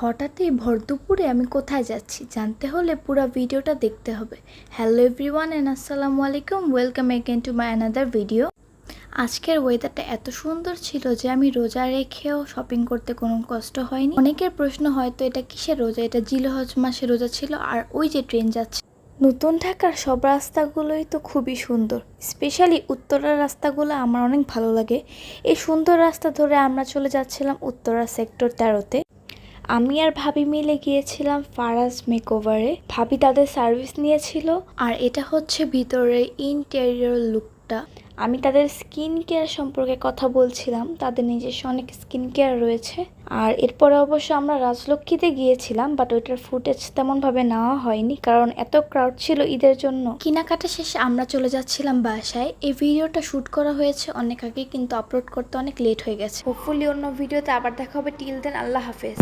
হঠাৎই ভর দুপুরে আমি কোথায় যাচ্ছি জানতে হলে পুরো ভিডিওটা দেখতে হবে। হ্যালো এভরিওয়ান এন্ড আসসালামু আলাইকুম, welcome again to my another video. আজকের ওয়েদারটা এত সুন্দর ছিল যে আমি রোজা রেখেও শপিং করতে কোনো কষ্ট হয়নি। অনেকের প্রশ্ন হয়তো এটা কিসের রোজা, এটা জিলহজ মাসের রোজা ছিল। আর ওই যে ট্রেন যাচ্ছে, নতুন ঢাকার সব রাস্তাগুলোই তো খুবই সুন্দর, স্পেশালি উত্তরার রাস্তাগুলো আমার অনেক ভালো লাগে। এই সুন্দর রাস্তা ধরে আমরা চলে যাচ্ছিলাম উত্তরা সেক্টর 13-তে। আমি আর ভাবি মিলে গিয়েছিলাম ফারাজ মেকওভারে। ভাবি তাদের সার্ভিস নিয়েছিল, আর এটা হচ্ছে ভিতরের ইন্টেরিয়র লুকটা। আমি তাদের স্কিন কেয়ার সম্পর্কে কথা বলছিলাম, তাদের নিজস্ব অনেক স্কিন কেয়ার রয়েছে। আর এরপরে অবশ্য আমরা রাজলক্ষ্মীতে গিয়েছিলাম, বাট ওইটার ফুটেজ তেমনভাবে নেওয়া হয়নি কারণ এত ক্রাউড ছিল ঈদের জন্য। কেনাকাটা শেষে আমরা চলে যাচ্ছিলাম বাসায়। এই ভিডিওটা শ্যুট করা হয়েছে অনেক আগে, কিন্তু আপলোড করতে অনেক লেট হয়ে গেছে। হোপফুলি অন্য ভিডিওতে আবার দেখা হবে। টিল দেন, আল্লাহ হাফেজ।